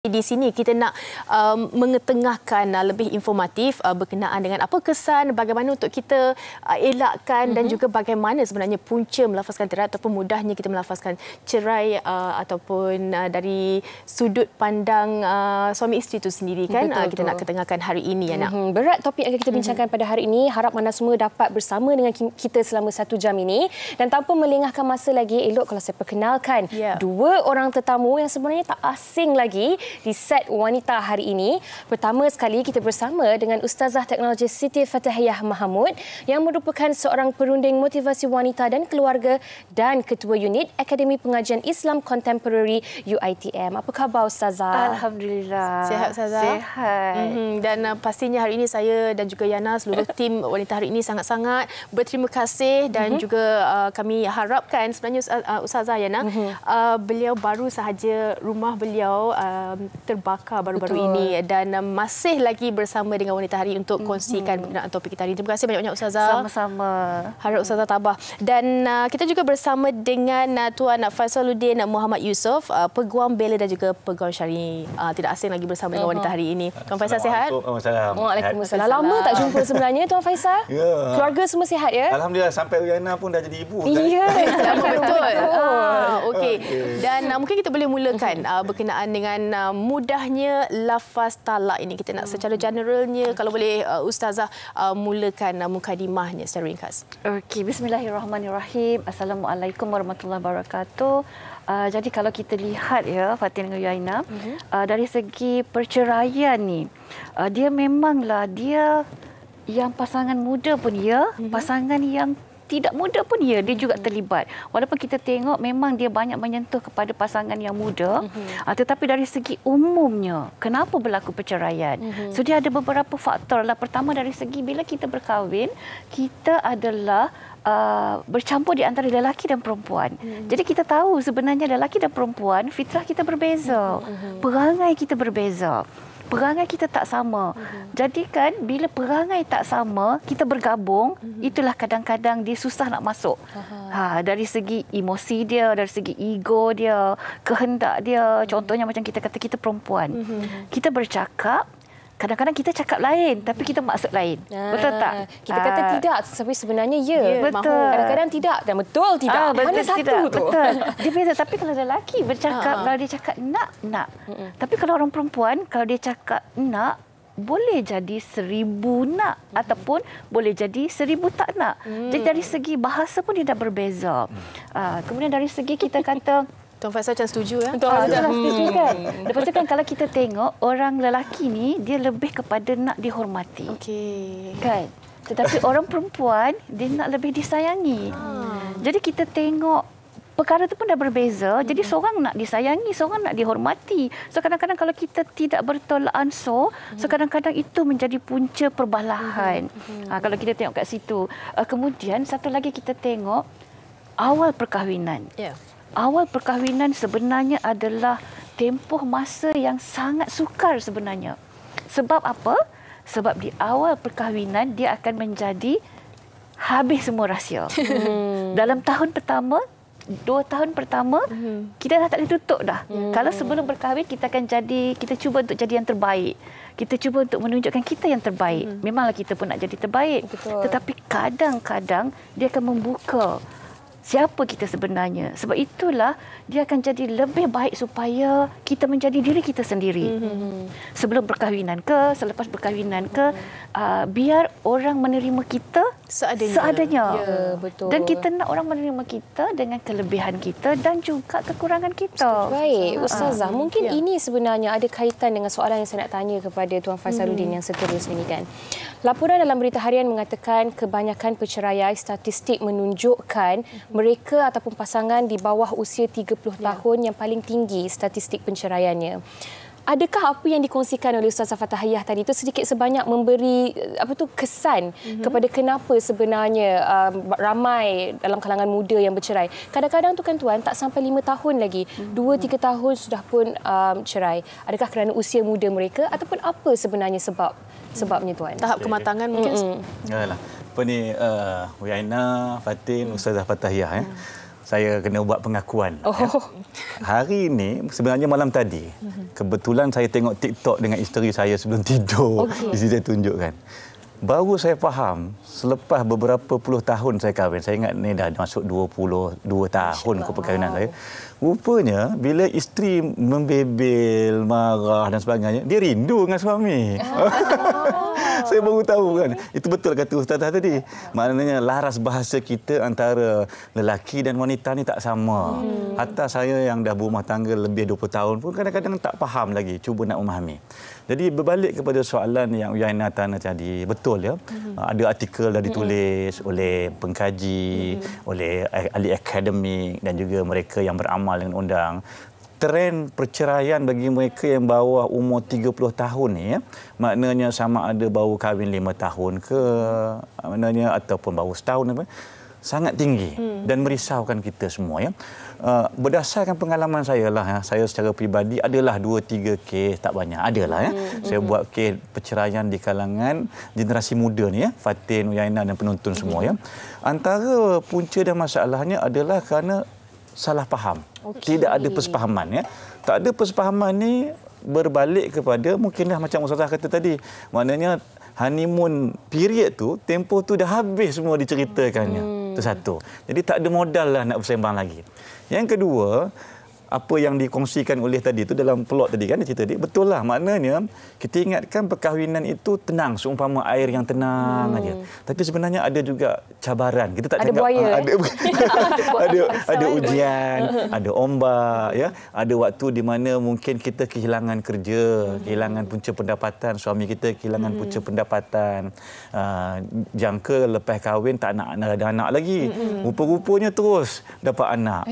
Di sini kita nak mengetengahkan lebih informatif berkenaan dengan apa kesan, bagaimana untuk kita elakkan dan juga bagaimana sebenarnya punca melafazkan cerai ataupun mudahnya kita melafazkan cerai ataupun dari sudut pandang suami isteri itu sendiri kan. Kita nak ketengahkan hari ini ya nak. Berat topik yang kita bincangkan pada hari ini. Harap anda semua dapat bersama dengan kita selama 1 jam ini, dan tanpa melengahkan masa lagi, elok kalau saya perkenalkan dua orang tetamu yang sebenarnya tak asing lagi di set wanita hari ini. Pertama sekali kita bersama dengan Ustazah Teknologi Siti Fatahiyah Mahamud yang merupakan seorang perunding motivasi wanita dan keluarga dan Ketua Unit Akademi Pengajian Islam Contemporary UiTM. Apa khabar Ustazah? Alhamdulillah. Sihat Ustazah? Sihat. Dan pastinya hari ini saya dan juga Yana, seluruh tim wanita hari ini sangat-sangat berterima kasih dan juga kami harapkan sebenarnya Ustazah Yana, beliau baru sahaja rumah beliau terbakar baru-baru ini dan masih lagi bersama dengan wanita hari untuk kongsikan berkenaan topik kita hari ini. Terima kasih banyak-banyak Ustazah. Sama-sama. Harap Ustazah tabah. Dan kita juga bersama dengan Tuan Faisaluddin Muhammad Yusof, Peguam Bela dan juga Peguam Syar'i. Tidak asing lagi bersama dengan wanita hari ini. Tuan Faisal sihat? Waalaikumsalam. Lama tak jumpa sebenarnya Tuan Faisal. Keluarga semua sihat ya? Alhamdulillah, sampai Riana pun dah jadi ibu. Ya, betul. Okey. Dan mungkin kita boleh mulakan berkenaan dengan mudahnya lafaz talak ini. Kita nak secara generalnya, kalau boleh Ustazah mulakan mukadimahnya secara ringkas. Okey, bismillahirrahmanirrahim. Assalamualaikum warahmatullahi wabarakatuh. Jadi kalau kita lihat ya Fatin dan Yaina, dari segi perceraian ni, dia memanglah dia yang pasangan muda pun ya, pasangan yang tidak muda pun dia juga terlibat. Walaupun kita tengok memang dia banyak menyentuh kepada pasangan yang muda, tetapi dari segi umumnya, kenapa berlaku perceraian? So dia ada beberapa faktor lah. Pertama dari segi bila kita berkahwin, kita adalah bercampur di antara lelaki dan perempuan. Jadi kita tahu sebenarnya lelaki dan perempuan fitrah kita berbeza. Perangai kita berbeza. Perangai kita tak sama. Jadi kan bila perangai tak sama, kita bergabung, itulah kadang-kadang dia susah nak masuk. Dari segi emosi dia, dari segi ego dia, kehendak dia. Contohnya macam kita kata kita perempuan. Kita bercakap, kadang-kadang kita cakap lain tapi kita maksud lain. Betul tak? Kita kata tidak tapi sebenarnya ya. Betul. Kadang-kadang tidak dan betul tidak. Mana satu tidak. tu? Betul. Dia beza. Tapi kalau lelaki bercakap, kalau dia cakap nak. Tapi kalau orang perempuan, kalau dia cakap nak, boleh jadi 1000 nak ataupun boleh jadi 1000 tak nak. Jadi dari segi bahasa pun dia dah berbeza. Kemudian dari segi kita kata Tuan Faisal macam setuju ya? Setuju kan? Lepas tu kan kalau kita tengok orang lelaki ni dia lebih kepada nak dihormati. Okey. Kan? Tetapi orang perempuan dia nak lebih disayangi. Jadi kita tengok perkara tu pun dah berbeza. Jadi seorang nak disayangi, seorang nak dihormati. So kadang-kadang kalau kita tidak bertolak ansur, so kadang-kadang itu menjadi punca perbalahan. Kalau kita tengok kat situ. Kemudian satu lagi kita tengok awal perkahwinan. Awal perkahwinan sebenarnya adalah tempoh masa yang sangat sukar sebenarnya. Sebab apa? Sebab di awal perkahwinan dia akan menjadi habis semua rahsia. Dalam tahun pertama, 2 tahun pertama, kita dah tak boleh tutup dah. Kalau sebelum berkahwin kita cuba untuk jadi yang terbaik. Kita cuba untuk menunjukkan kita yang terbaik. Memanglah kita pun nak jadi terbaik. Tetapi kadang-kadang dia akan membuka siapa kita sebenarnya. Sebab itulah dia akan jadi lebih baik supaya kita menjadi diri kita sendiri. Sebelum perkahwinan ke, selepas perkahwinan ke, biar orang menerima kita seadanya. Ya, betul. Dan kita nak orang menerima kita dengan kelebihan kita dan juga kekurangan kita. Baik, Ustazah, mungkin ini sebenarnya ada kaitan dengan soalan yang saya nak tanya kepada Tuan Faisaluddin yang seterusnya ini kan. Laporan dalam berita harian mengatakan kebanyakan perceraian statistik menunjukkan mereka ataupun pasangan di bawah usia 30 tahun yang paling tinggi statistik penceraiannya. Adakah apa yang dikongsikan oleh Ustazah Fatahiyah tadi itu sedikit sebanyak memberi kesan kepada kenapa sebenarnya ramai dalam kalangan muda yang bercerai? Kadang-kadang tu kan Tuan tak sampai 5 tahun lagi, 2-3 tahun sudah pun cerai. Adakah kerana usia muda mereka ataupun apa sebenarnya sebabnya Tuan? Tahap kematangan mungkin. Yalah. Apa ni Yaina, Fatin, Ustazah Fatahiyah saya kena buat pengakuan. Hari ini, sebenarnya malam tadi, kebetulan saya tengok TikTok dengan isteri saya sebelum tidur. Isteri saya tunjukkan. Baru saya faham, selepas beberapa puluh tahun saya kahwin, saya ingat ni dah masuk 22 tahun ke perkahwinan saya. Rupanya, bila isteri membebel, marah dan sebagainya, dia rindu dengan suami. Saya baru tahu kan. Itu betul kata Ustazah tadi. Maknanya laras bahasa kita antara lelaki dan wanita ni tak sama. Hatta saya yang dah berumah tangga lebih 20 tahun pun kadang-kadang tak faham lagi. Cuba nak memahami. Jadi berbalik kepada soalan yang Uyaina tanya tadi. Betul ya. Ada artikel dah ditulis oleh pengkaji, oleh ahli akademik dan juga mereka yang beramal dengan undang. Trend perceraian bagi mereka yang bawah umur 30 tahun ni ya, maknanya sama ada baru kahwin 5 tahun ke maknanya ataupun baru setahun apa, sangat tinggi dan merisaukan kita semua ya. Berdasarkan pengalaman saya lah ya, saya secara peribadi adalah 2-3 kes, tak banyak, adalah ya. Saya buat kes perceraian di kalangan generasi muda ni ya, Fatin, Uyaina dan penonton semua ya. Antara punca dan masalahnya adalah kerana salah faham. Tidak ada persefahaman ya. Tak ada persefahaman ni berbalik kepada mungkinlah macam Ustazah kata tadi. Maknanya honeymoon period tu, tempoh tu dah habis semua diceritakannya. Itu satu. Jadi tak ada modal lah nak bersembang lagi. Yang kedua, apa yang dikongsikan oleh tadi itu dalam plot tadi kan, cerita tadi, betul lah. Maknanya kita ingatkan perkahwinan itu tenang, seumpama air yang tenang aja. Tapi sebenarnya ada juga cabaran. Kita tak ada buaya. Ada ujian, ada ombak ya. Ada waktu di mana mungkin kita kehilangan kerja, kehilangan punca pendapatan, suami kita kehilangan punca pendapatan. Jangka lepas kahwin tak nak ada anak lagi. Rupa-rupanya terus dapat anak.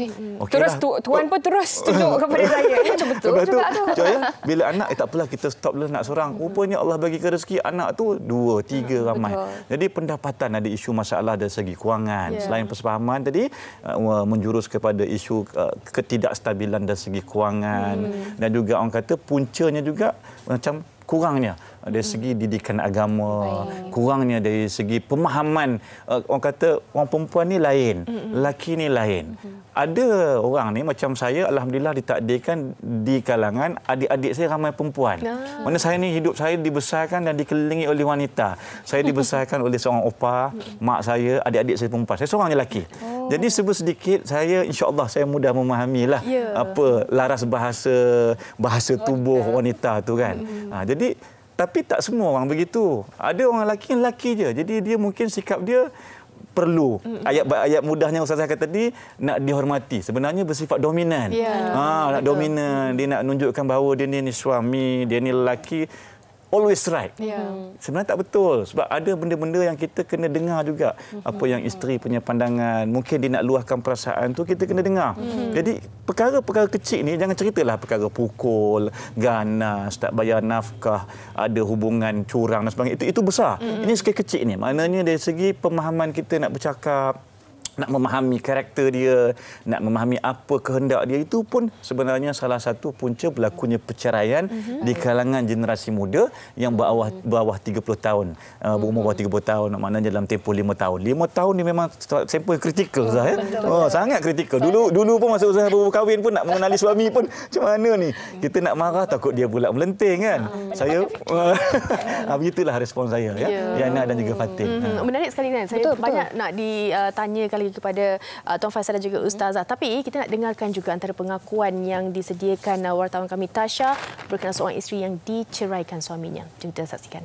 Terus tuan pun terus tunjuk kepada saya. Macam betul juga tu. Bila anak, tak apalah kita stop dulu nak seorang. Rupanya Allah bagi rezeki anak tu 2, 3 ramai. Jadi pendapatan ada isu masalah dari segi kewangan. Selain persefahaman tadi, menjurus kepada isu ketidakstabilan dari segi kewangan. Dan juga orang kata puncanya juga macam kurangnya dari segi didikan agama, kurangnya dari segi pemahaman. Orang kata orang perempuan ni lain, lelaki ni lain. Ada orang ni macam saya, alhamdulillah ditakdirkan di kalangan adik-adik saya ramai perempuan. Mana saya ni hidup saya dibesarkan dan dikelilingi oleh wanita. Saya dibesarkan oleh seorang opa, mak saya, adik-adik saya perempuan. Saya seorang lelaki. Jadi sedikit saya insya-Allah saya mudah memahamilah apa laras bahasa tubuh wanita tu kan. Jadi tapi tak semua orang begitu. Ada orang lelaki je. Jadi dia mungkin sikap dia perlu. Ayat mudahnya Ustazah kata tadi, nak dihormati. Sebenarnya bersifat dominan. Nak dominan. Dia nak menunjukkan bahawa dia ni suami, dia ni lelaki. Always right. Sebenarnya tak betul. Sebab ada benda-benda yang kita kena dengar juga. Apa yang isteri punya pandangan. Mungkin dia nak luahkan perasaan tu, kita kena dengar. Jadi perkara-perkara kecil ni, jangan ceritalah perkara pukul, ganas, tak bayar nafkah, ada hubungan curang dan sebagainya. Itu besar. Ini sekali kecil ni. Maknanya dari segi pemahaman kita nak bercakap, nak memahami karakter dia, nak memahami apa kehendak dia, itu pun sebenarnya salah satu punca berlakunya perceraian di kalangan generasi muda yang bawah 30 tahun. Berumur bawah 30 tahun, maknanya dalam tempoh 5 tahun. 5 tahun ni memang tempoh kritikal. Sangat kritikal. Dulu pun masa usaha baru kahwin pun nak mengenali suami pun macam mana ni? Kita nak marah takut dia pula melenting kan. Saya begitulah respon saya ya. Yana dan juga Fatin. Menarik sekali kan. Saya banyak nak ditanya kali kepada Tuan Faisal dan juga Ustazah. Tapi kita nak dengarkan juga antara pengakuan yang disediakan wartawan kami Tasha berkenaan seorang isteri yang diceraikan suaminya. Jom kita saksikan.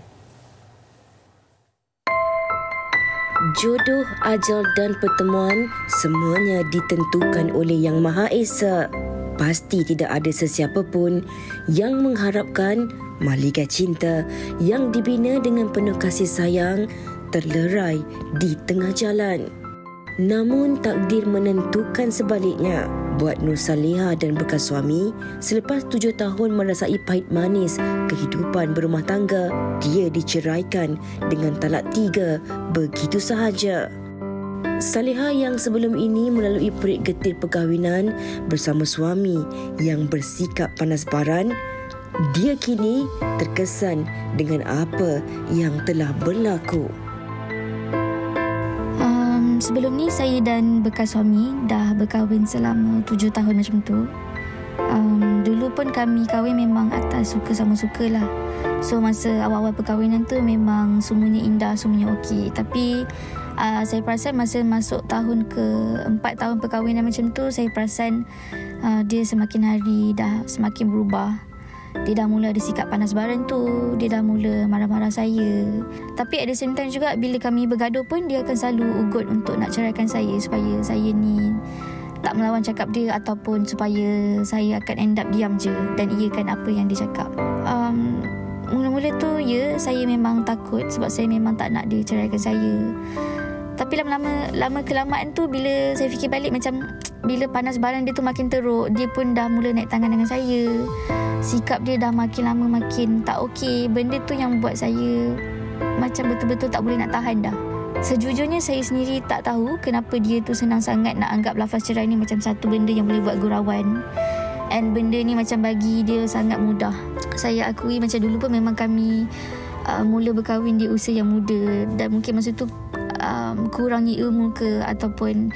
Jodoh, ajal dan pertemuan semuanya ditentukan oleh Yang Maha Esa. Pasti tidak ada sesiapa pun yang mengharapkan malaikat cinta yang dibina dengan penuh kasih sayang terlerai di tengah jalan. Namun takdir menentukan sebaliknya. Buat Nur Saleha dan bekas suami, selepas 7 tahun merasai pahit manis kehidupan berumah tangga, dia diceraikan dengan talak 3 begitu sahaja. Saleha yang sebelum ini melalui perit getir perkahwinan bersama suami yang bersikap panas baran, dia kini terkesan dengan apa yang telah berlaku. Sebelum ni saya dan bekas suami dah berkahwin selama 7 tahun macam tu. Dulu pun kami kahwin memang atas suka sama suka lah. So masa awal-awal perkahwinan tu memang semuanya indah, semuanya okey. Tapi saya perasan masa masuk tahun ke-4 tahun perkahwinan macam tu, saya perasan dia semakin hari dah semakin berubah. Dia dah mula ada sikap panas baran tu. Dia dah mula marah-marah saya. Tapi at the same time juga, bila kami bergaduh pun, dia akan selalu ugut untuk nak ceraikan saya supaya saya ni tak melawan cakap dia, ataupun supaya saya akan end up diam je dan iakan apa yang dia cakap. Mula-mula tu saya memang takut sebab saya memang tak nak dia ceraikan saya. Tapi lama kelamaan tu, bila saya fikir balik, macam bila panas baran dia tu makin teruk, dia pun dah mula naik tangan dengan saya. Sikap dia dah makin lama makin tak okey. Benda tu yang buat saya macam betul-betul tak boleh nak tahan dah. Sejujurnya saya sendiri tak tahu kenapa dia tu senang sangat nak anggap lafaz cerai ni macam satu benda yang boleh buat gurauan. And benda ni macam bagi dia sangat mudah. Saya akui macam dulu pun memang kami mula berkahwin di usia yang muda, dan mungkin masa tu kurangi ilmu ke ataupun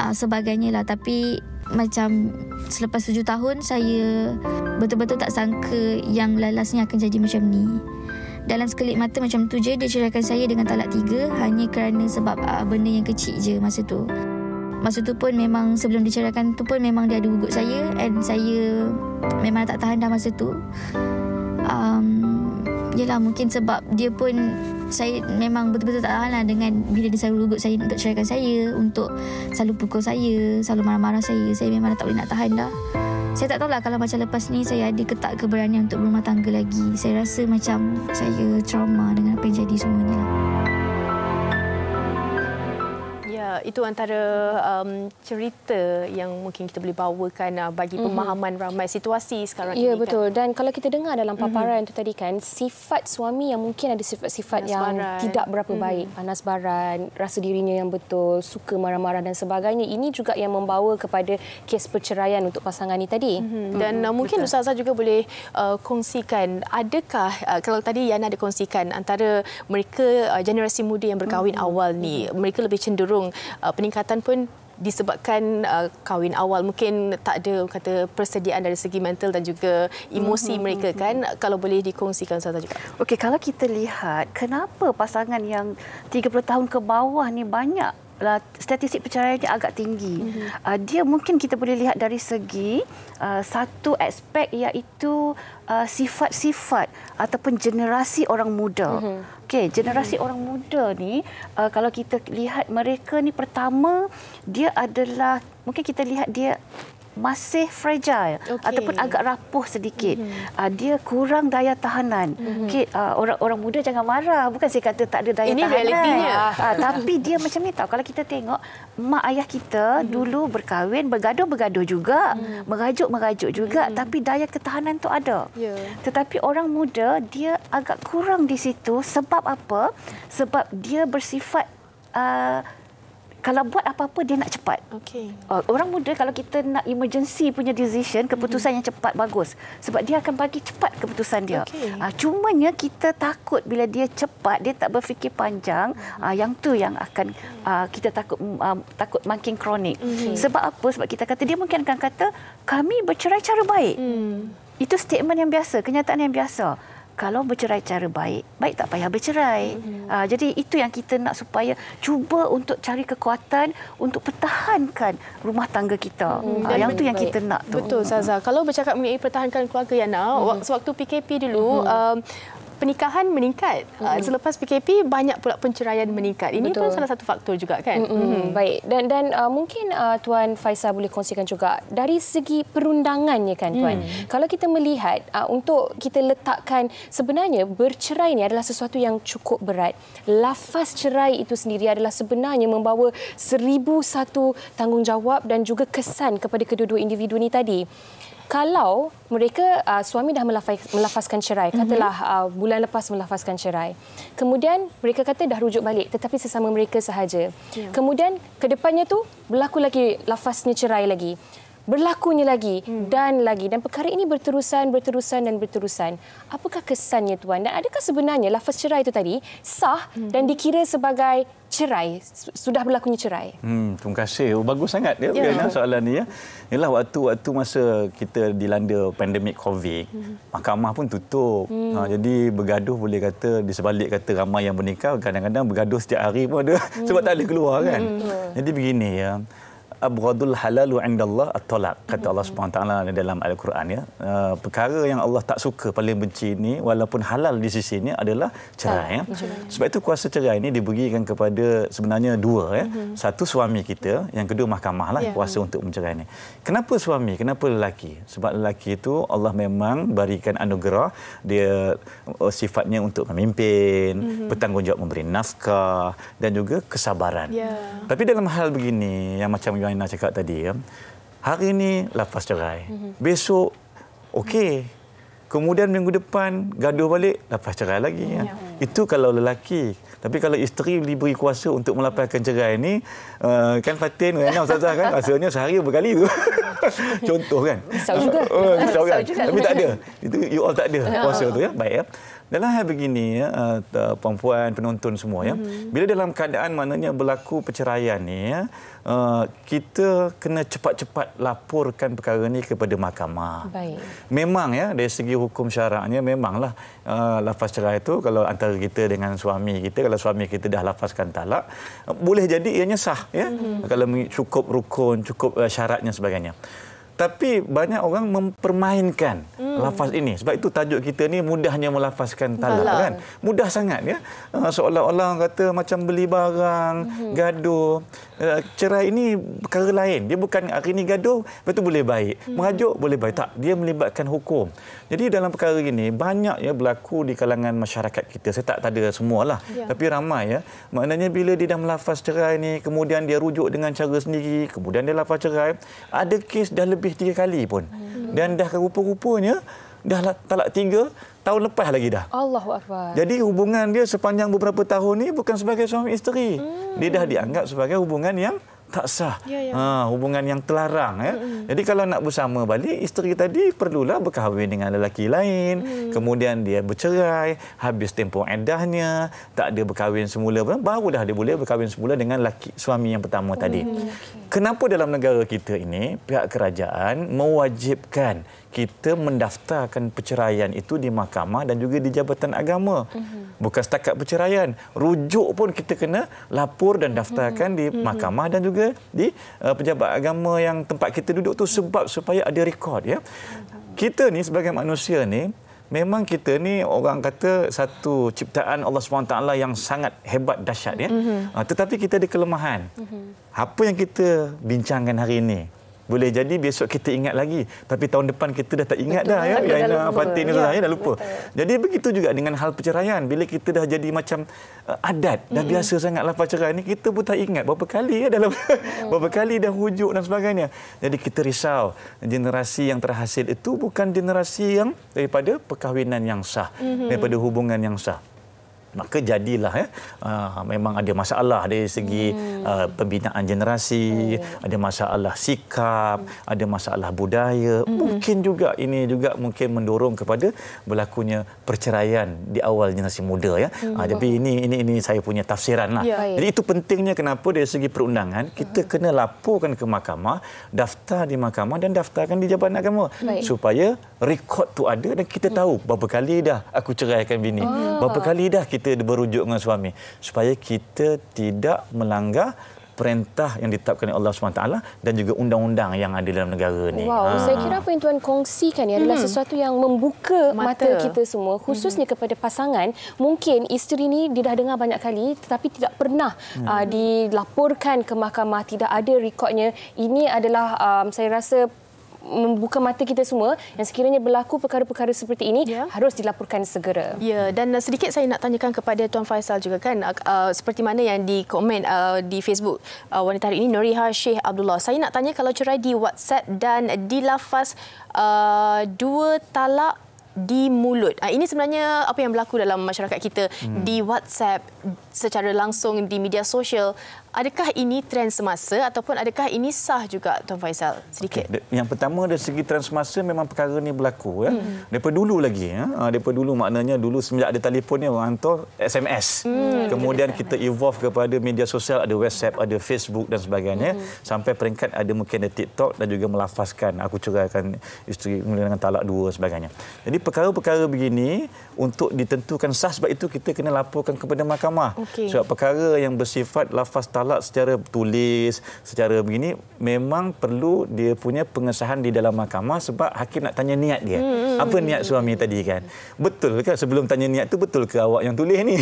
sebagainya lah. Tapi macam selepas 7 tahun, saya betul-betul tak sangka yang lalasnya akan jadi macam ni. Dalam sekelip mata macam tu je dia ceraikan saya dengan talak 3 hanya kerana sebab benda yang kecil je masa tu. Masa tu pun memang sebelum diceraikan tu pun memang dia ada ugut saya, and saya memang tak tahan dah masa tu. Yelah, mungkin sebab dia pun, saya memang betul-betul tak tahan lah dengan bila dia selalu ugut saya untuk ceraikan saya, untuk selalu pukul saya, selalu marah-marah saya. Saya memang tak boleh nak tahan dah. Saya tak tahulah kalau macam lepas ni saya ada ke tak keberanian untuk berumah tangga lagi. Saya rasa macam saya trauma dengan apa yang jadi semua ni lah. Itu antara cerita yang mungkin kita boleh bawakan bagi pemahaman ramai situasi sekarang ini. Ya, betul. Dan kalau kita dengar dalam paparan itu tadi kan, sifat suami yang mungkin ada sifat-sifat yang tidak berapa baik, panas baran, rasa dirinya yang betul, suka marah-marah dan sebagainya. Ini juga yang membawa kepada kes perceraian untuk pasangan ini tadi. Dan mungkin Ustazah juga boleh kongsikan, adakah kalau tadi Yana ada kongsikan antara mereka generasi muda yang berkahwin awal ni, mereka lebih cenderung peningkatan pun disebabkan kahwin awal, mungkin tak ada kata persediaan dari segi mental dan juga emosi mereka kan. Kalau boleh dikongsikan Ustazah juga. Okey, kalau kita lihat kenapa pasangan yang 30 tahun ke bawah ni banyak statistik perceraian dia agak tinggi. Dia mungkin kita boleh lihat dari segi satu aspek, iaitu sifat-sifat ataupun generasi orang muda. Okey, generasi orang muda ni kalau kita lihat mereka ni, pertama dia adalah, mungkin kita lihat dia masih fragile ataupun agak rapuh sedikit. Dia kurang daya tahanan. Orang muda jangan marah, bukan saya kata tak ada daya tahanan. Ini realitinya. Tapi dia macam ni tahu. Kalau kita tengok mak ayah kita dulu berkahwin, bergaduh-bergaduh juga, merajuk-merajuk juga, tapi daya ketahanan tu ada. Tetapi orang muda dia agak kurang di situ. Sebab apa? Sebab dia bersifat kalau buat apa-apa dia nak cepat. Orang muda kalau kita nak emergency punya decision, keputusan yang cepat bagus. Sebab dia akan bagi cepat keputusan dia. Cumanya kita takut bila dia cepat, dia tak berfikir panjang. Yang tu yang akan kita takut makin kronik. Sebab apa? Sebab kita kata, dia mungkin akan kata, kami bercerai cara baik. Itu statement yang biasa, kenyataan yang biasa. Kalau bercerai cara baik, baik tak payah bercerai. Jadi itu yang kita nak, supaya cuba untuk cari kekuatan untuk pertahankan rumah tangga kita. Yang tu yang kita nak tu. Betul, Ustazah. Kalau bercakap mengenai pertahankan keluarga Yana, sewaktu PKP dulu, pernikahan meningkat. Selepas PKP banyak pula penceraian meningkat. Ini pun salah satu faktor juga kan. Baik. Dan mungkin Tuan Faisal boleh kongsikan juga dari segi perundangannya kan Tuan. Kalau kita melihat untuk kita letakkan, sebenarnya bercerai ni adalah sesuatu yang cukup berat. Lafaz cerai itu sendiri adalah sebenarnya membawa 1001 tanggungjawab dan juga kesan kepada kedua-dua individu ni tadi. Kalau mereka suami dah melafazkan cerai, katalah bulan lepas melafazkan cerai, kemudian mereka kata dah rujuk balik tetapi sesama mereka sahaja, kemudian ke depannya tu berlaku lagi lafaznya cerai lagi, berlakunya lagi dan lagi, dan perkara ini berterusan. Apakah kesannya tuan, dan adakah sebenarnya lafaz cerai itu tadi sah dan dikira sebagai cerai, sudah berlakunya cerai? Terima kasih. Bagus sangat ya soalan ni ya. Yalah, waktu masa kita dilanda pandemik COVID, mahkamah pun tutup. Jadi bergaduh, boleh kata di sebalik kata ramai yang bernikah, kadang-kadang bergaduh setiap hari pun ada sebab tak boleh keluar kan. Jadi begini ya. Abghadul halalu indallah at-talaq, kata Allah SWT dalam Al-Quran ya. Perkara yang Allah tak suka, paling benci ni walaupun halal di sisi ni adalah cerai ya. Sebab itu kuasa cerai ni diberikan kepada sebenarnya dua ya. Satu suami kita, yang kedua mahkamah lah kuasa untuk mencerai ni. Kenapa suami? Kenapa lelaki? Sebab lelaki itu Allah memang berikan anugerah, dia sifatnya untuk memimpin, bertanggungjawab memberi nafkah dan juga kesabaran. Tapi dalam hal begini yang macam Yana cakap tadi ya, hari ini lepas cerai, besok okey, kemudian minggu depan gaduh balik, lepas cerai lagi ya. Itu kalau lelaki. Tapi kalau isteri diberi kuasa untuk melepaskan cerai ni, kan Fatin, Ustazah kan, rasanya sehari berkali tu. Contoh kan. Risau juga. Risau juga. Tapi tak ada. Itu you all tak ada kuasa tu ya. Baik ya. Dalam hal begini ya, perempuan, penonton semua ya. Bila dalam keadaan maknanya berlaku perceraian ni ya, kita kena cepat-cepat laporkan perkara ni kepada mahkamah. Baik. Memang ya, dari segi hukum syaraknya memanglah lafaz cerai itu kalau antara kita dengan suami kita, kalau suami kita dah lafazkan talak, boleh jadi ianya sah ya. Kalau cukup rukun, cukup syaratnya sebagainya. Tapi banyak orang mempermainkan lafaz ini. Sebab itu tajuk kita ni mudahnya melafazkan talak kan. Mudah sangat ya. Seolah-olah kata macam beli barang, gaduh. Cerai ini perkara lain. Dia bukan hari ini gaduh, lepas tu boleh baik. Merajuk boleh baik. Tak, dia melibatkan hukum. Jadi dalam perkara ini banyak ya berlaku di kalangan masyarakat kita. Saya tak ada semualah. Tapi ramai ya. Maknanya bila dia dah melafaz cerai ni, kemudian dia rujuk dengan cara sendiri, kemudian dia lafaz cerai, ada kes dah lebih 3 kali pun. Dan dah rupa-rupanya dah talak 3 tahun lepas lagi dah. Allahu Akbar. Jadi hubungan dia sepanjang beberapa tahun ni bukan sebagai suami isteri. Dia dah dianggap sebagai hubungan yang tak sah. Hubungan yang terlarang ya. Jadi kalau nak bersama balik, isteri tadi perlulah berkahwin dengan lelaki lain, kemudian dia bercerai, habis tempoh iddahnya, tak ada berkahwin semula, barulah dia boleh berkahwin semula dengan suami yang pertama tadi. Kenapa dalam negara kita ini pihak kerajaan mewajibkan kita mendaftarkan perceraian itu di mahkamah dan juga di Jabatan Agama? Bukan setakat perceraian, rujuk pun kita kena lapor dan daftarkan di mahkamah dan juga di pejabat agama yang tempat kita duduk tu, sebab supaya ada rekod ya. Kita ni sebagai manusia ni, memang kita ni orang kata satu ciptaan Allah SWT yang sangat hebat, dahsyat ya. Tetapi kita ada kelemahan. Apa yang kita bincangkan hari ini, boleh jadi besok kita ingat lagi, tapi tahun depan kita dah tak ingat. Betul, dah ya. Yana, Fatin, dah lupa. Betul. Jadi begitu juga dengan hal perceraian. Bila kita dah jadi macam adat, dah biasa sangat lafaz cerai ni, kita pun tak ingat berapa kali ya dalam berapa kali dah rujuk dan sebagainya. Jadi kita risau, generasi yang terhasil itu bukan generasi yang daripada perkahwinan yang sah, daripada hubungan yang sah. Maka jadilah ya, memang ada masalah dari segi pembinaan generasi, ada masalah sikap, ada masalah budaya. Mungkin juga ini juga mungkin mendorong kepada berlakunya perceraian di awal generasi muda ya. Tapi ini saya punya tafsiran lah. Jadi itu pentingnya kenapa dari segi perundangan kita kena laporkan ke mahkamah, daftar di mahkamah dan daftarkan di Jabatan Agama supaya rekod tu ada dan kita tahu berapa kali dah aku ceraikan bini, berapa kali dah kita berujuk dengan suami, supaya kita tidak melanggar perintah yang ditetapkan oleh Allah SWT dan juga undang-undang yang ada dalam negara ni. Wow, saya kira apa yang Tuan kongsikan adalah sesuatu yang membuka mata kita semua, khususnya kepada pasangan. Mungkin isteri ni dia dah dengar banyak kali tetapi tidak pernah dilaporkan ke mahkamah, tidak ada rekodnya. Ini adalah saya rasa membuka mata kita semua yang sekiranya berlaku perkara-perkara seperti ini harus dilaporkan segera. Ya, dan sedikit saya nak tanyakan kepada Tuan Faisal juga kan, seperti mana yang dikomen di Facebook wanita hari ini, Nuriha Sheikh Abdullah. Saya nak tanya, kalau cerai di WhatsApp dan dilafaz 2 talak di mulut. Ini sebenarnya apa yang berlaku dalam masyarakat kita di WhatsApp. secara langsung di media sosial. Adakah ini trend semasa ataupun adakah ini sah juga, Tuan Faisal? Sedikit. Yang pertama dari segi trend semasa memang perkara ni berlaku. Daripada dulu lagi. Daripada dulu maknanya dulu semenjak ada telefon ni orang hantar SMS. Kemudian kita evolve kepada media sosial, ada WhatsApp, ada Facebook dan sebagainya. Sampai peringkat ada mungkin ada TikTok dan juga melafazkan aku ceraikan isteri dengan talak 2 dan sebagainya. Jadi perkara-perkara begini untuk ditentukan sah, sebab itu kita kena laporkan kepada mahkamah. Sebab perkara yang bersifat lafaz talak secara tulis, secara begini memang perlu dia punya pengesahan di dalam mahkamah, sebab hakim nak tanya niat dia. Apa niat suami tadi kan? Betul ke sebelum tanya niat tu betul ke awak yang tulis ni?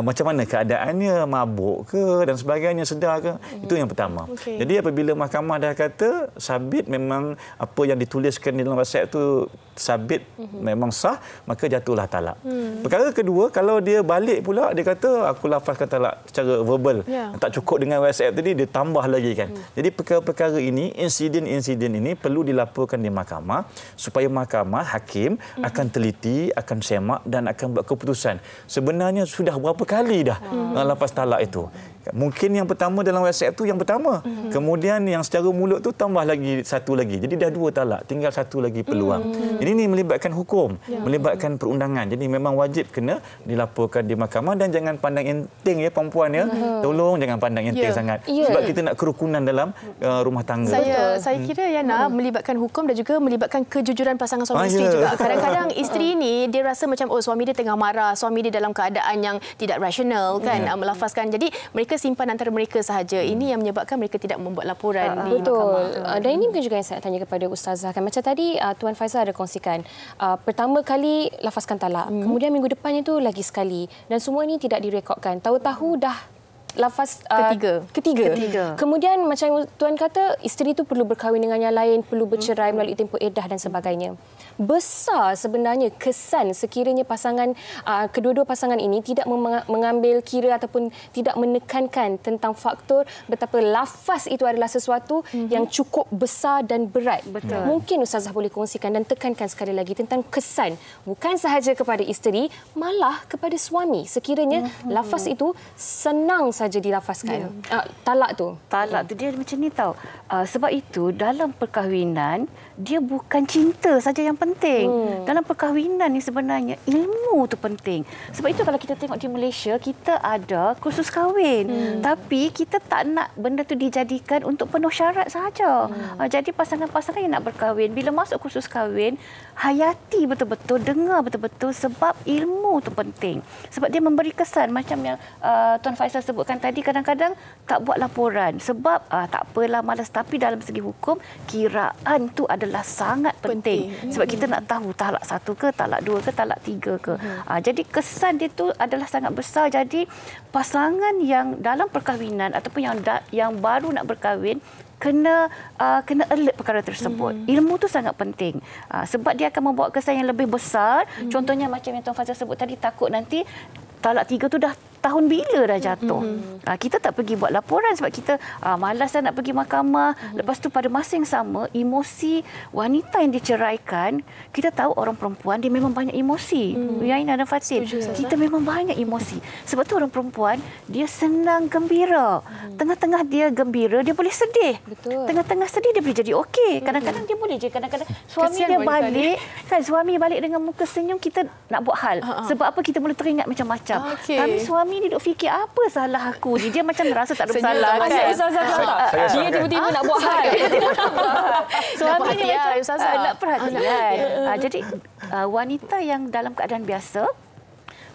Macam mana keadaannya, mabuk ke dan sebagainya, sedar ke? Itu yang pertama. Jadi apabila mahkamah dah kata sabit memang apa yang dituliskan di dalam WhatsApp tu sabit memang sah, maka jatuhlah talak. Perkara kedua, kalau dia balik pula dia kata aku lafazkan talak secara verbal, tak cukup dengan WhatsApp tadi, dia tambah lagi kan. Jadi perkara-perkara ini, insiden-insiden ini perlu dilaporkan di mahkamah supaya mahkamah, hakim akan teliti, akan semak dan akan buat keputusan. Sebenarnya sudah berapa kali dah lafaz talak itu. Mungkin yang pertama dalam WhatsApp tu yang pertama. Kemudian yang secara mulut tu tambah lagi satu lagi. Jadi dah 2 talak, tinggal satu lagi peluang. Jadi ini melibatkan hukum, melibatkan perundangan. Jadi memang wajib kena dilaporkan di mahkamah dan jangan pandang enteng ya perempuan ya. Tolong jangan pandang enteng sangat. Sebab kita nak kerukunan dalam rumah tangga. Saya kira Yana melibatkan hukum dan juga melibatkan kejujuran pasangan suami isteri juga. Kadang-kadang isteri ni dia rasa macam suami dia tengah marah, suami dia dalam keadaan yang tidak rasional kan, melafazkan. Jadi mereka simpan antara mereka sahaja. Ini yang menyebabkan mereka tidak membuat laporan di mahkamah. Dan ini mungkin juga yang saya tanya kepada Ustazah kan. Macam tadi Tuan Faisal ada kongsikan. Pertama kali lafazkan talak. Kemudian minggu depannya tu lagi sekali. Dan semua ini tidak direkodkan. Tahu-tahu dah lafaz ketiga. Kemudian macam Tuan kata, isteri itu perlu berkahwin dengan yang lain, perlu bercerai melalui tempoh iddah dan sebagainya. Besar sebenarnya kesan sekiranya kedua-dua pasangan ini tidak mengambil kira ataupun tidak menekankan tentang faktor betapa lafaz itu adalah sesuatu yang cukup besar dan berat. Mungkin Ustazah boleh kongsikan dan tekankan sekali lagi tentang kesan bukan sahaja kepada isteri, malah kepada suami. Sekiranya lafaz itu senang saja dilafazkan. Talak tu dia macam ni tau. Sebab itu dalam perkahwinan dia bukan cinta saja yang penting. Dalam perkahwinan ni sebenarnya ilmu tu penting. Sebab itu kalau kita tengok di Malaysia, kita ada kursus kahwin. Tapi kita tak nak benda tu dijadikan untuk penuh syarat sahaja. Jadi pasangan-pasangan yang nak berkahwin, bila masuk kursus kahwin, hayati betul-betul, dengar betul-betul sebab ilmu tu penting. Sebab dia memberi kesan macam yang Tuan Faisal sebutkan tadi, kadang-kadang tak buat laporan. Sebab tak apalah, malas. Tapi dalam segi hukum, kiraan tu adalah sangat penting. Sebab kita nak tahu talak 1 ke, talak 2 ke, talak 3 ke. Jadi kesan dia tu adalah sangat besar. Jadi pasangan yang dalam perkahwinan ataupun yang baru nak berkahwin kena alert perkara tersebut. Ilmu tu sangat penting. Sebab dia akan membawa kesan yang lebih besar. Contohnya macam yang Tuan Fazal sebut tadi, takut nanti talak 3 tu dah tahun bila dah jatuh. Kita tak pergi buat laporan sebab kita malas dah nak pergi mahkamah. Lepas tu pada masa yang sama, emosi wanita yang diceraikan, kita tahu orang perempuan dia memang banyak emosi. Yaina dan Fatin, kita memang banyak emosi. Sebab tu orang perempuan dia senang gembira. Tengah-tengah dia gembira, dia boleh sedih. Tengah-tengah sedih dia boleh jadi okey. Kadang-kadang dia boleh je. Kadang-kadang suami dia balik, kan suami balik dengan muka senyum, kita nak buat hal. Sebab apa? Kita boleh teringat macam-macam. Tapi suami ni duk fikir apa salah aku ni. Dia macam rasa tak ada bersalah kan. Dia tiba-tiba nak buat hal. Suami ni macam nak perhatian. Jadi wanita yang dalam keadaan biasa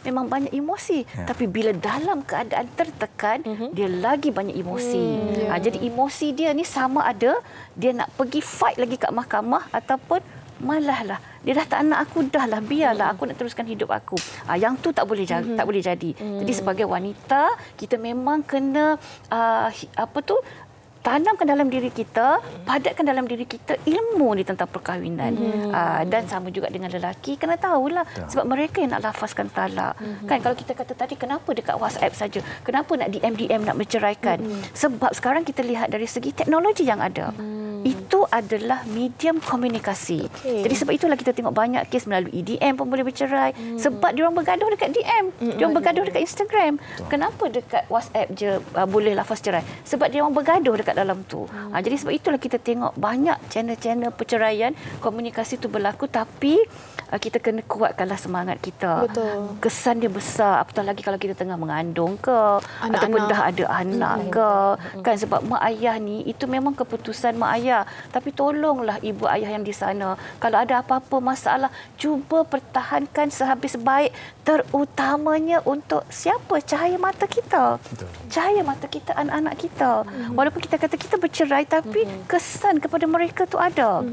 memang banyak emosi. Tapi bila dalam keadaan tertekan, dia lagi banyak emosi. Jadi emosi dia ni sama ada dia nak pergi fight lagi kat mahkamah ataupun malahlah dia dah tak nak aku, dah lah biarlah aku nak teruskan hidup aku. Yang tu tak boleh jadi. Jadi sebagai wanita kita memang kena tanamkan dalam diri kita, padatkan dalam diri kita ilmu ni tentang perkahwinan. Dan sama juga dengan lelaki, kena tahulah sebab mereka yang nak lafazkan talak. Kan kalau kita kata tadi, kenapa dekat WhatsApp saja? Kenapa nak DM nak menceraikan? Sebab sekarang kita lihat dari segi teknologi yang ada. Itu itu adalah medium komunikasi. Jadi sebab itulah kita tengok banyak kes melalui DM pun boleh bercerai sebab diorang bergaduh dekat DM, diorang bergaduh dekat Instagram. Kenapa dekat WhatsApp je boleh lafaz cerai? Sebab diorang bergaduh dekat dalam tu. Jadi sebab itulah kita tengok banyak channel-channel perceraian, komunikasi itu berlaku, tapi kita kena kuatkanlah semangat kita. Betul. Kesan dia besar, apatah lagi kalau kita tengah mengandung ke, ataupun dah ada anak ke. Kan sebab mak ayah ni, itu memang keputusan mak ayah. Tapi tolonglah ibu ayah yang di sana. Kalau ada apa-apa masalah, cuba pertahankan sehabis baik. Terutamanya untuk siapa? Cahaya mata kita. Betul. Cahaya mata kita, anak-anak kita. Walaupun kita kata kita bercerai, tapi kesan kepada mereka tu ada.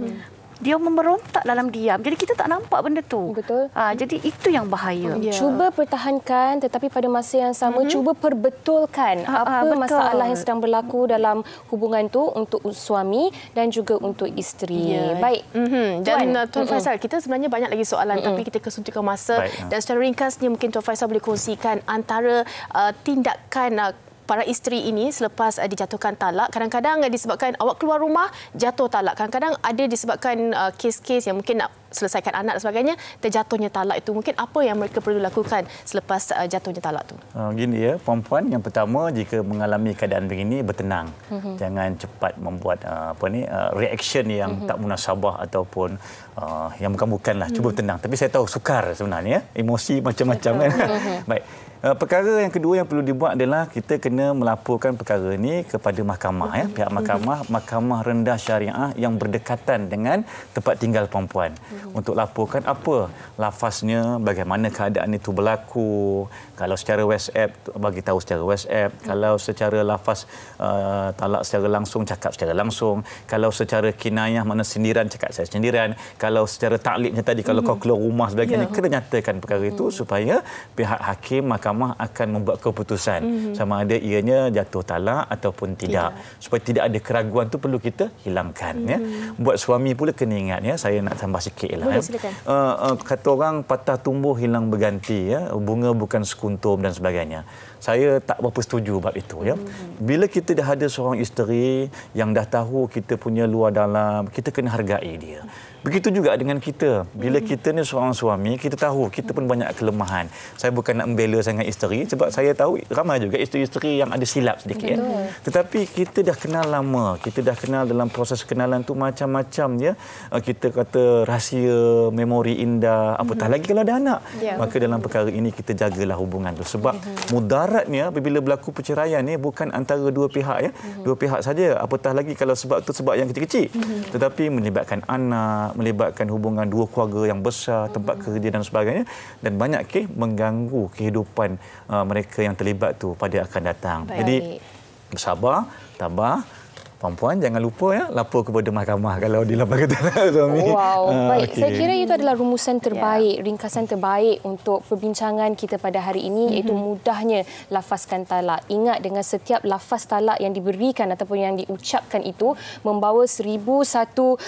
Dia memerontak dalam diam. Jadi kita tak nampak benda tu. Betul. Jadi itu yang bahaya. Cuba pertahankan, tetapi pada masa yang sama cuba perbetulkan apa masalah yang sedang berlaku dalam hubungan tu untuk suami dan juga untuk isteri. Baik. Dan Tuan Faisal, kita sebenarnya banyak lagi soalan tapi kita kesuntikan masa. Dan secara ringkasnya mungkin Tuan Faisal boleh kongsikan antara tindakan para isteri ini selepas dijatuhkan talak. Kadang-kadang disebabkan awak keluar rumah, jatuh talak. Kadang-kadang ada disebabkan kes-kes yang mungkin nak selesaikan anak dan sebagainya, terjatuhnya talak itu. Mungkin apa yang mereka perlu lakukan selepas jatuhnya talak tu? Gini ya, perempuan yang pertama jika mengalami keadaan begini, bertenang. Jangan cepat membuat reaction yang tak munasabah ataupun yang bukan-bukanlah. Cuba tenang. Tapi saya tahu sukar sebenarnya, emosi macam-macam kan. Baik. Perkara yang kedua yang perlu dibuat adalah kita kena melaporkan perkara ini kepada mahkamah, ya, pihak mahkamah rendah syariah yang berdekatan dengan tempat tinggal perempuan, untuk laporkan apa lafaznya, bagaimana keadaan itu berlaku. Kalau secara WhatsApp, bagi tahu secara WhatsApp. Kalau secara lafaz talak secara langsung, cakap secara langsung. Kalau secara kinayah, mana sindiran, cakap secara sindiran. Kalau secara taklidnya tadi, kalau kau keluar rumah sebagainya, kena nyatakan perkara itu supaya pihak hakim mahkamah akan membuat keputusan sama ada ianya jatuh talak ataupun tidak. Supaya tidak ada keraguan tu perlu kita hilangkan. Ya. Buat suami pula kena ingat, ya, saya nak tambah sikit lah. Boleh, silakan. Kata orang patah tumbuh hilang berganti, ya. Bunga bukan sekuntum dan sebagainya. Saya tak berapa setuju bab itu, ya. Bila kita dah ada seorang isteri yang dah tahu kita punya luar dalam, kita kena hargai dia. Begitu juga dengan kita. Bila kita ni seorang suami, kita tahu kita pun banyak kelemahan. Saya bukan nak membela sangat isteri sebab saya tahu ramai juga isteri-isteri yang ada silap sedikit. Ya. Tetapi kita dah kenal lama. Kita dah kenal dalam proses kenalan tu macam-macam, ya. Kita kata rahsia, memori indah, apatah lagi kalau ada anak. Maka dalam perkara ini kita jagalah hubungan tu. Sebab mudaratnya apabila berlaku perceraian ni bukan antara dua pihak, ya. Dua pihak saja. Apatah lagi kalau sebab tu sebab yang kecil-kecil. Tetapi melibatkan anak, melibatkan hubungan dua keluarga yang besar, tempat kerja dan sebagainya, dan banyak kes mengganggu kehidupan mereka yang terlibat tu pada akan datang. Jadi bersabar, tabah. Perempuan jangan lupa, ya, lapor kepada mahkamah kalau dilaporkan talak suami. Baik. Saya kira itu adalah rumusan terbaik, ringkasan terbaik untuk perbincangan kita pada hari ini, iaitu mudahnya lafazkan talak. Ingat, dengan setiap lafaz talak yang diberikan ataupun yang diucapkan itu membawa 1001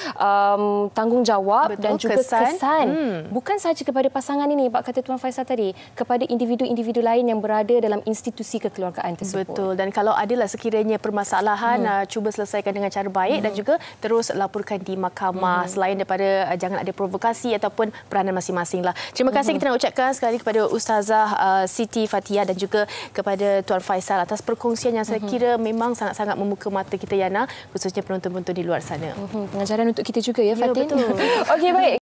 tanggungjawab. Betul, dan juga kesan. Bukan sahaja kepada pasangan ini, bab kata Tuan Faisal tadi, kepada individu-individu lain yang berada dalam institusi kekeluargaan tersebut. Betul. Dan kalau adalah sekiranya permasalahan, cuba selesaikan dengan cara baik dan juga terus laporkan di mahkamah, selain daripada jangan ada provokasi ataupun peranan masing-masing lah. Terima kasih kita nak ucapkan sekali kepada Ustazah Siti Fathiah dan juga kepada Tuan Faisal atas perkongsian yang saya kira memang sangat-sangat membuka mata kita, Yana, khususnya penonton-penonton di luar sana. Pengajaran untuk kita juga, ya, Fatin. Betul. Okey, baik.